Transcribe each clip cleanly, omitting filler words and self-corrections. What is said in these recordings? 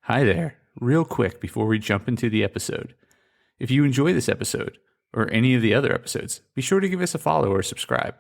Hi there. Real quick before we jump into the episode. If you enjoy this episode, or any of the other episodes, be sure to give us a follow or subscribe.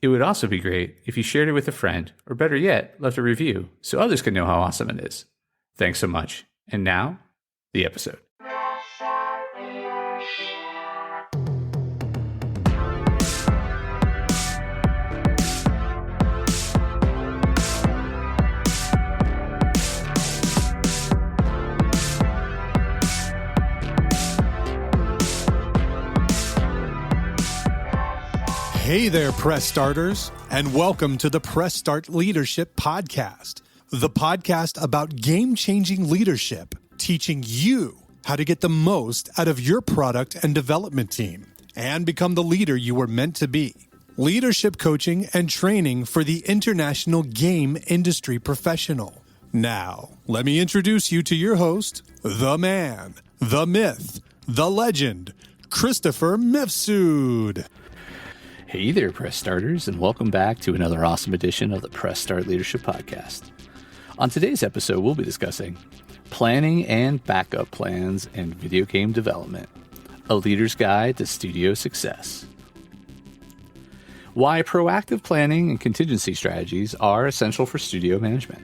It would also be great if you shared it with a friend, or better yet, left a review so others can know how awesome it is. Thanks so much. And now, the episode. Hey there, Press Starters, and welcome to the Press Start Leadership Podcast, the podcast about game-changing leadership, teaching you how to get the most out of your product and development team and become the leader you were meant to be. Leadership coaching and training for the international game industry professional. Now, let me introduce you to your host, the man, the myth, the legend, Christopher Mifsud. Hey there, Press Starters, and welcome back to another awesome edition of the Press Start Leadership Podcast. On today's episode, we'll be discussing planning and backup plans in video game development, a leader's guide to studio success. Why proactive planning and contingency strategies are essential for studio management.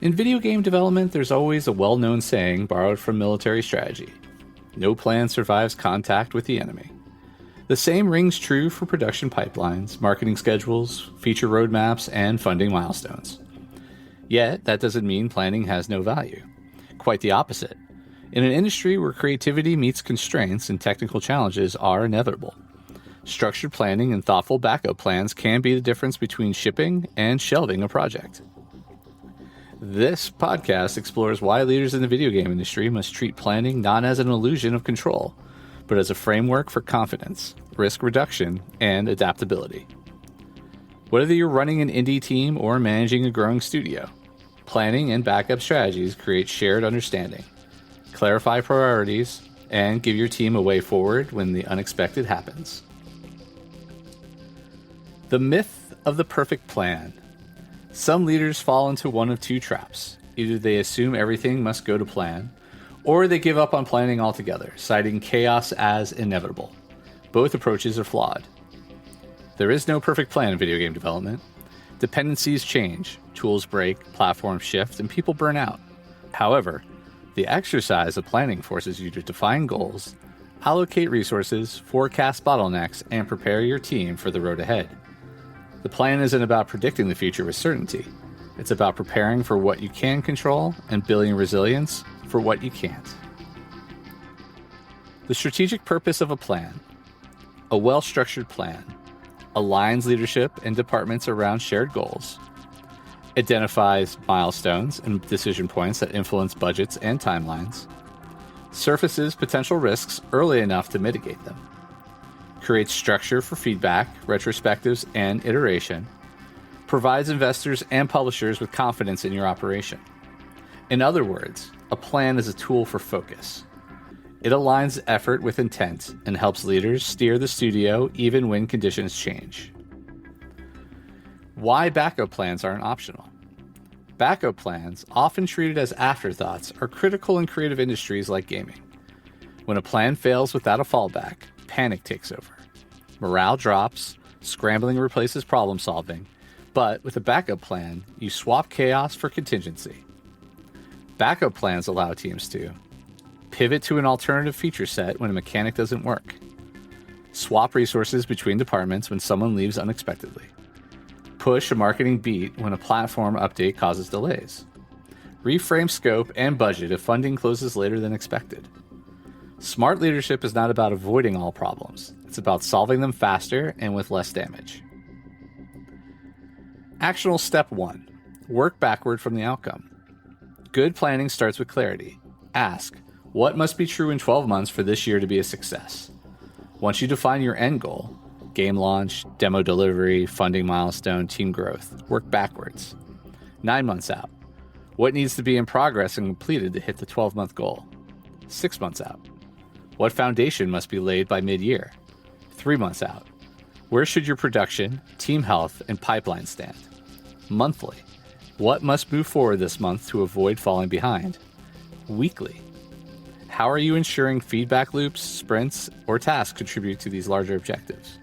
In video game development, there's always a well-known saying borrowed from military strategy: no plan survives contact with the enemy. The same rings true for production pipelines, marketing schedules, feature roadmaps, and funding milestones. Yet, that doesn't mean planning has no value. Quite the opposite. In an industry where creativity meets constraints and technical challenges are inevitable, structured planning and thoughtful backup plans can be the difference between shipping and shelving a project. This podcast explores why leaders in the video game industry must treat planning not as an illusion of control, but as a framework for confidence, risk reduction, and adaptability. Whether you're running an indie team or managing a growing studio, planning and backup strategies create shared understanding, clarify priorities, and give your team a way forward when the unexpected happens. The myth of the perfect plan. Some leaders fall into one of two traps. Either they assume everything must go to plan, or they give up on planning altogether, citing chaos as inevitable. Both approaches are flawed. There is no perfect plan in video game development. Dependencies change, tools break, platforms shift, and people burn out. However, the exercise of planning forces you to define goals, allocate resources, forecast bottlenecks, and prepare your team for the road ahead. The plan isn't about predicting the future with certainty. It's about preparing for what you can control and building resilience for what you can't. The strategic purpose of a plan. A well-structured plan aligns leadership and departments around shared goals, identifies milestones and decision points that influence budgets and timelines, surfaces potential risks early enough to mitigate them, creates structure for feedback, retrospectives, and iteration, provides investors and publishers with confidence in your operation. In other words, a plan is a tool for focus. It aligns effort with intent and helps leaders steer the studio even when conditions change. Why backup plans aren't optional. Backup plans, often treated as afterthoughts, are critical in creative industries like gaming. When a plan fails without a fallback, panic takes over. Morale drops, scrambling replaces problem solving, but with a backup plan, you swap chaos for contingency. Backup plans allow teams to pivot to an alternative feature set when a mechanic doesn't work, swap resources between departments when someone leaves unexpectedly, push a marketing beat when a platform update causes delays, reframe scope and budget if funding closes later than expected. Smart leadership is not about avoiding all problems. It's about solving them faster and with less damage. Actionable step 1. Work backward from the outcome. Good planning starts with clarity. Ask, what must be true in 12 months for this year to be a success? Once you define your end goal, game launch, demo delivery, funding milestone, team growth, work backwards. 9 months out, what needs to be in progress and completed to hit the 12-month goal? 6 months out, what foundation must be laid by mid-year? 3 months out, where should your production, team health, and pipeline stand? Monthly, What must move forward this month to avoid falling behind? Weekly. How are you ensuring feedback loops, sprints, or tasks contribute to these larger objectives?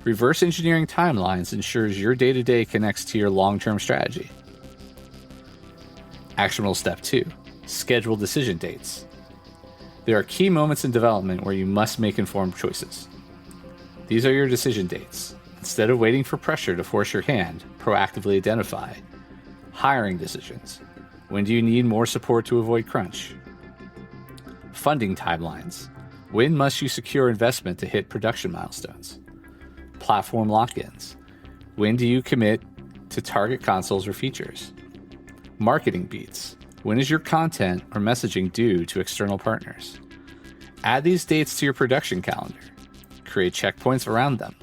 Reverse engineering timelines ensures your day-to-day connects to your long-term strategy. Actionable step 2. Schedule decision dates. There are key moments in development where you must make informed choices. These are your decision dates. Instead of waiting for pressure to force your hand, proactively identify. Hiring decisions. When do you need more support to avoid crunch? Funding timelines. When must you secure investment to hit production milestones? Platform lock-ins. When do you commit to target consoles or features? Marketing beats. When is your content or messaging due to external partners? Add these dates to your production calendar. Create checkpoints around them.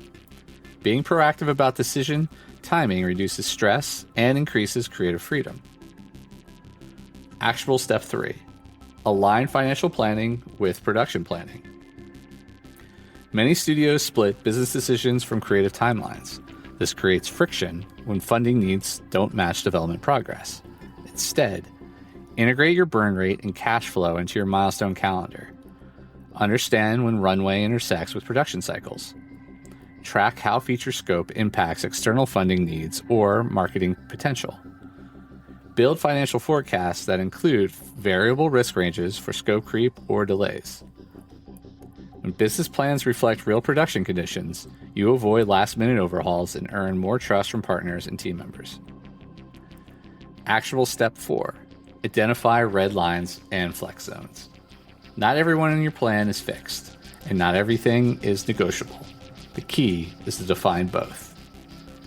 Being proactive about decision timing reduces stress and increases creative freedom. Actionable step 3. Align financial planning with production planning. Many studios split business decisions from creative timelines. This creates friction when funding needs don't match development progress. Instead, integrate your burn rate and cash flow into your milestone calendar. Understand when runway intersects with production cycles. Track how feature scope impacts external funding needs or marketing potential. Build financial forecasts that include variable risk ranges for scope creep or delays. When business plans reflect real production conditions, you avoid last-minute overhauls and earn more trust from partners and team members. Actionable step 4. Identify red lines and flex zones. Not everyone in your plan is fixed, and not everything is negotiable. The key is to define both.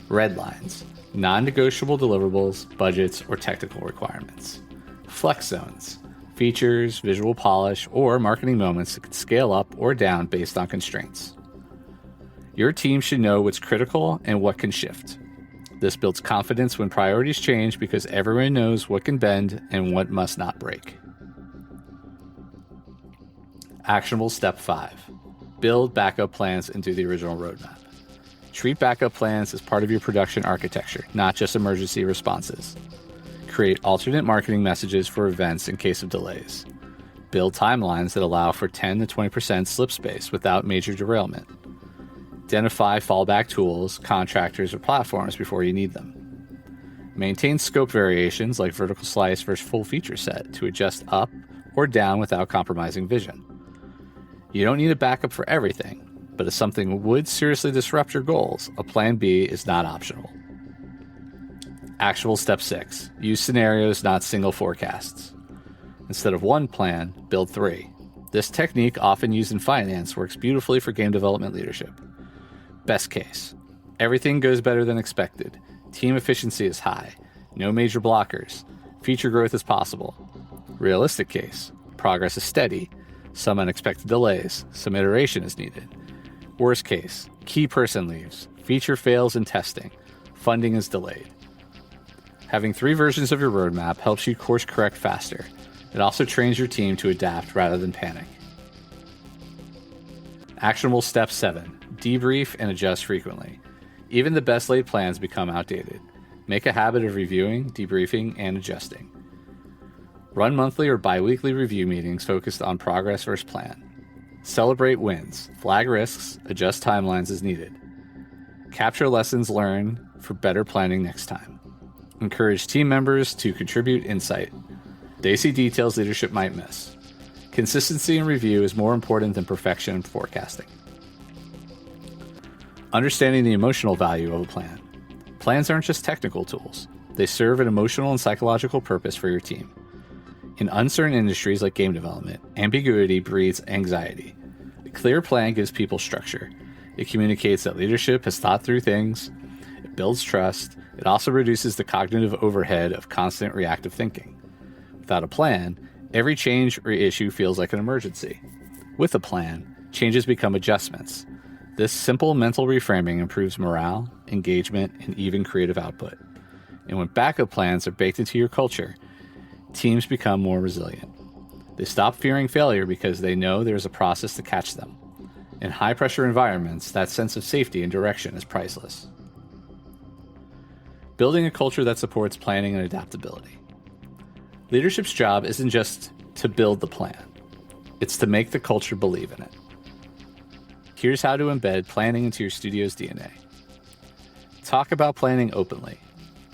Red lines, non-negotiable deliverables, budgets, or technical requirements. Flex zones, features, visual polish, or marketing moments that can scale up or down based on constraints. Your team should know what's critical and what can shift. This builds confidence when priorities change because everyone knows what can bend and what must not break. Actionable step 5. Build backup plans into the original roadmap. Treat backup plans as part of your production architecture, not just emergency responses. Create alternate marketing messages for events in case of delays. Build timelines that allow for 10 to 20% slip space without major derailment. Identify fallback tools, contractors, or platforms before you need them. Maintain scope variations like vertical slice versus full feature set to adjust up or down without compromising vision. You don't need a backup for everything, but if something would seriously disrupt your goals, a plan B is not optional. Actionable step 6. Use scenarios, not single forecasts. Instead of one plan, build 3. This technique, often used in finance, works beautifully for game development leadership. Best case. Everything goes better than expected. Team efficiency is high. No major blockers. Feature growth is possible. Realistic case. Progress is steady. Some unexpected delays. Some iteration is needed. Worst case. Key person leaves. Feature fails in testing. Funding is delayed. Having 3 versions of your roadmap helps you course correct faster. It also trains your team to adapt rather than panic. Actionable step 7. Debrief and adjust frequently. Even the best laid plans become outdated. Make a habit of reviewing, debriefing, and adjusting. Run monthly or bi-weekly review meetings focused on progress versus plan. Celebrate wins, flag risks, adjust timelines as needed. Capture lessons learned for better planning next time. Encourage team members to contribute insight. They see details leadership might miss. Consistency in review is more important than perfection in forecasting. Understanding the emotional value of a plan. Plans aren't just technical tools. They serve an emotional and psychological purpose for your team. In uncertain industries like game development, ambiguity breeds anxiety. A clear plan gives people structure. It communicates that leadership has thought through things. It builds trust. It also reduces the cognitive overhead of constant reactive thinking. Without a plan, every change or issue feels like an emergency. With a plan, changes become adjustments. This simple mental reframing improves morale, engagement, and even creative output. And when backup plans are baked into your culture, teams become more resilient. They stop fearing failure because they know there's a process to catch them. In high-pressure environments, that sense of safety and direction is priceless. building a culture that supports planning and adaptability. Leadership's job isn't just to build the plan. It's to make the culture believe in it. Here's how to embed planning into your studio's DNA. Talk about planning openly.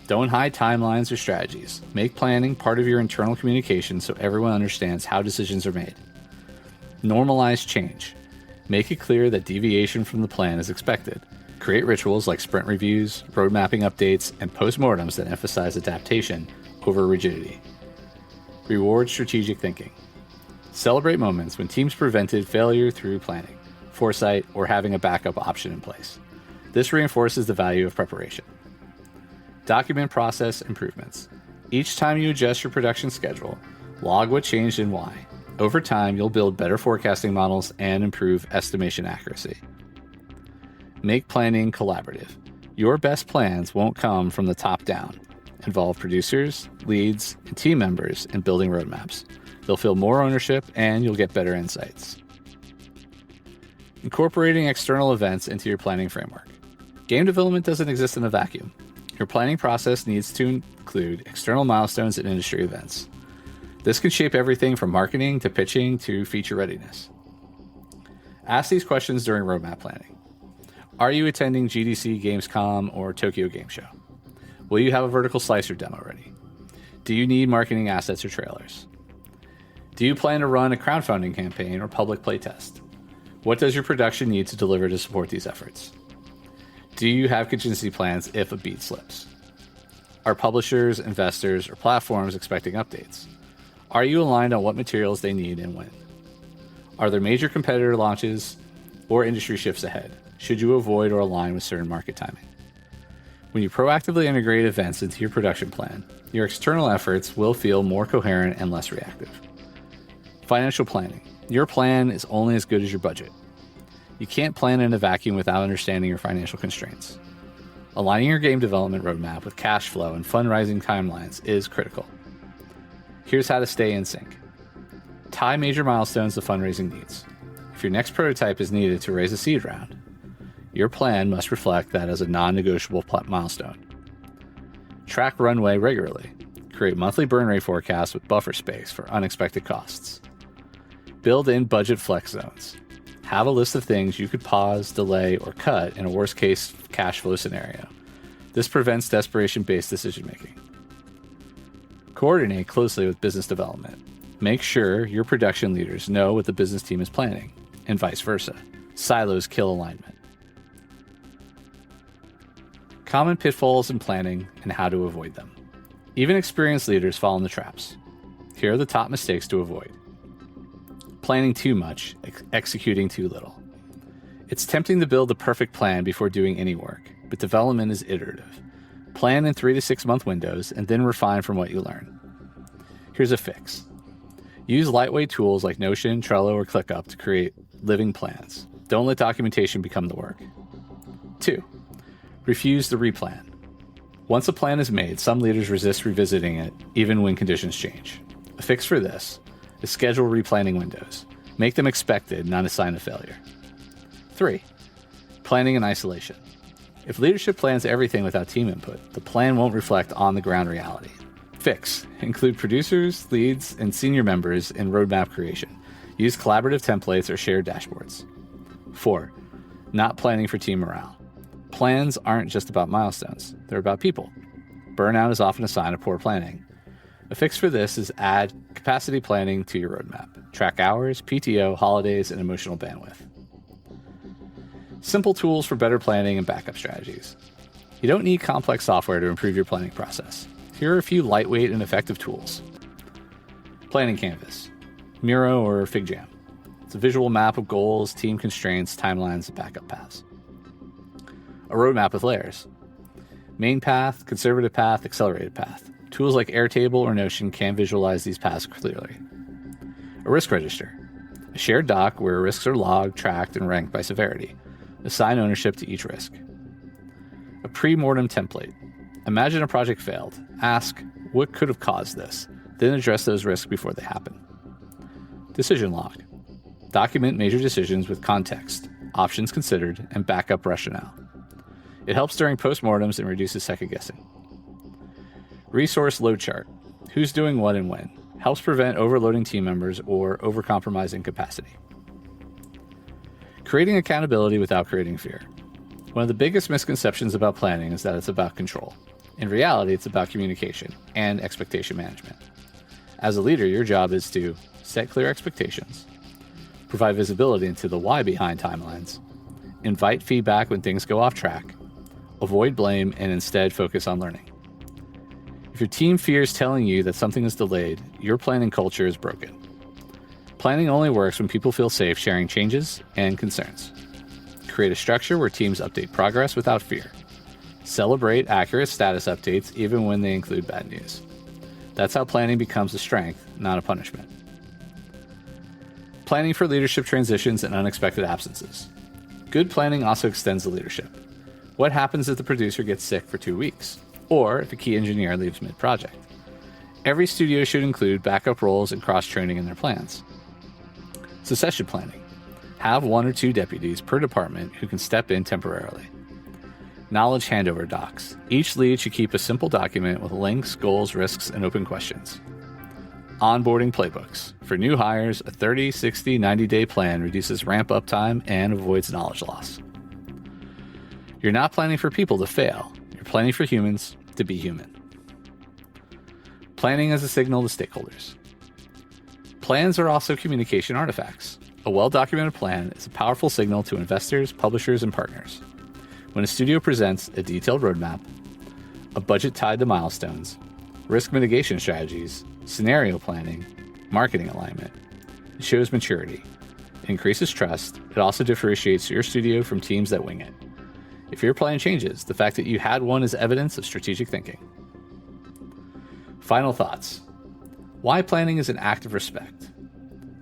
Don't hide timelines or strategies. Make planning part of your internal communication so everyone understands how decisions are made. Normalize change. Make it clear that deviation from the plan is expected. Create rituals like sprint reviews, road mapping updates, and postmortems that emphasize adaptation over rigidity. Reward strategic thinking. Celebrate moments when teams prevented failure through planning, foresight, or having a backup option in place. This reinforces the value of preparation. Document process improvements. Each time you adjust your production schedule, log what changed and why. Over time, you'll build better forecasting models and improve estimation accuracy. Make planning collaborative. Your best plans won't come from the top down. Involve producers, leads, and team members in building roadmaps. They'll feel more ownership and you'll get better insights. Incorporating external events into your planning framework. Game development doesn't exist in a vacuum. Your planning process needs to include external milestones and industry events. This can shape everything from marketing to pitching to feature readiness. Ask these questions during roadmap planning. Are you attending GDC, Gamescom, or Tokyo Game Show? Will you have a vertical slicer demo ready? Do you need marketing assets or trailers? Do you plan to run a crowdfunding campaign or public playtest? What does your production need to deliver to support these efforts? Do you have contingency plans if a beat slips? Are publishers, investors, or platforms expecting updates? Are you aligned on what materials they need and when? Are there major competitor launches or industry shifts ahead? Should you avoid or align with certain market timing? When you proactively integrate events into your production plan, your external efforts will feel more coherent and less reactive. Financial planning. Your plan is only as good as your budget. You can't plan in a vacuum without understanding your financial constraints. Aligning your game development roadmap with cash flow and fundraising timelines is critical. Here's how to stay in sync. Tie major milestones to fundraising needs. If your next prototype is needed to raise a seed round, your plan must reflect that as a non-negotiable milestone. Track runway regularly. Create monthly burn rate forecasts with buffer space for unexpected costs. Build in budget flex zones. Have a list of things you could pause, delay, or cut in a worst-case cash flow scenario. This prevents desperation-based decision-making. Coordinate closely with business development. Make sure your production leaders know what the business team is planning, and vice versa. Silos kill alignment. Common pitfalls in planning and how to avoid them. Even experienced leaders fall in the traps. Here are the top mistakes to avoid. Planning too much, executing too little. It's tempting to build the perfect plan before doing any work, but development is iterative. Plan in 3 to 6 month windows and then refine from what you learn. Here's a fix. Use lightweight tools like Notion, Trello, or ClickUp to create living plans. Don't let documentation become the work. 2. Refuse to replan. Once a plan is made, some leaders resist revisiting it, even when conditions change. A fix for this is schedule replanning windows. Make them expected, not a sign of failure. 3. Planning in isolation. If leadership plans everything without team input, the plan won't reflect on-the-ground reality. Fix. Include producers, leads, and senior members in roadmap creation. Use collaborative templates or shared dashboards. 4. Not planning for team morale. Plans aren't just about milestones. They're about people. Burnout is often a sign of poor planning. A fix for this is add capacity planning to your roadmap. Track hours, PTO, holidays, and emotional bandwidth. Simple tools for better planning and backup strategies. You don't need complex software to improve your planning process. Here are a few lightweight and effective tools. Planning Canvas, Miro or FigJam. It's a visual map of goals, team constraints, timelines, and backup paths. A roadmap with layers. Main path, conservative path, accelerated path. Tools like Airtable or Notion can visualize these paths clearly. A risk register. A shared doc where risks are logged, tracked, and ranked by severity. Assign ownership to each risk. A pre-mortem template. Imagine a project failed. Ask, what could have caused this? Then address those risks before they happen. Decision log. Document major decisions with context, options considered, and backup rationale. It helps during postmortems and reduces second guessing. Resource load chart. Who's doing what and when. Helps prevent overloading team members or overcompromising capacity. Creating accountability without creating fear. One of the biggest misconceptions about planning is that it's about control. In reality, it's about communication and expectation management. As a leader, your job is to set clear expectations, provide visibility into the why behind timelines, invite feedback when things go off track, avoid blame, and instead focus on learning. If your team fears telling you that something is delayed, your planning culture is broken. Planning only works when people feel safe sharing changes and concerns. Create a structure where teams update progress without fear. Celebrate accurate status updates even when they include bad news. That's how planning becomes a strength, not a punishment. Planning for leadership transitions and unexpected absences. Good planning also extends the leadership. What happens if the producer gets sick for 2 weeks? Or if a key engineer leaves mid-project? Every studio should include backup roles and cross-training in their plans. Succession planning. Have 1 or 2 deputies per department who can step in temporarily. Knowledge handover docs. Each lead should keep a simple document with links, goals, risks, and open questions. Onboarding playbooks. For new hires, a 30, 60, 90-day plan reduces ramp-up time and avoids knowledge loss. You're not planning for people to fail. You're planning for humans to be human. Planning as a signal to stakeholders. Plans are also communication artifacts. A well-documented plan is a powerful signal to investors, publishers, and partners. When a studio presents a detailed roadmap, a budget tied to milestones, risk mitigation strategies, scenario planning, marketing alignment, it shows maturity. It increases trust. It also differentiates your studio from teams that wing it. If your plan changes, the fact that you had one is evidence of strategic thinking. Final thoughts. Why planning is an act of respect.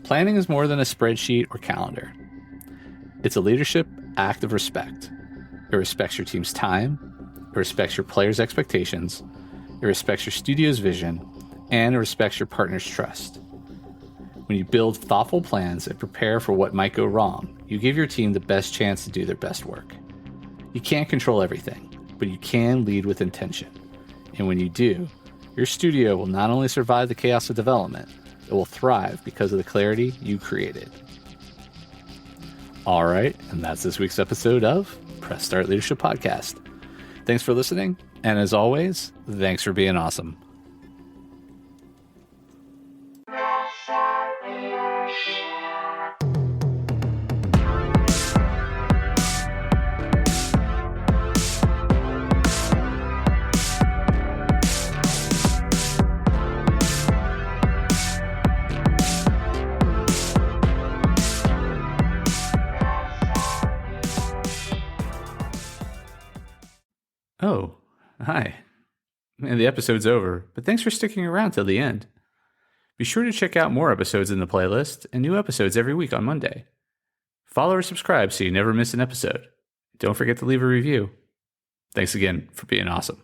Planning is more than a spreadsheet or calendar. It's a leadership act of respect. It respects your team's time, it respects your players' expectations, it respects your studio's vision, and it respects your partner's trust. When you build thoughtful plans and prepare for what might go wrong, you give your team the best chance to do their best work. You can't control everything, but you can lead with intention. And when you do, your studio will not only survive the chaos of development, it will thrive because of the clarity you created. All right, and that's this week's episode of Press Start Leadership Podcast. Thanks for listening, and as always, thanks for being awesome. Oh, hi. Man, the episode's over, but thanks for sticking around till the end. Be sure to check out more episodes in the playlist and new episodes every week on Monday. Follow or subscribe so you never miss an episode. Don't forget to leave a review. Thanks again for being awesome.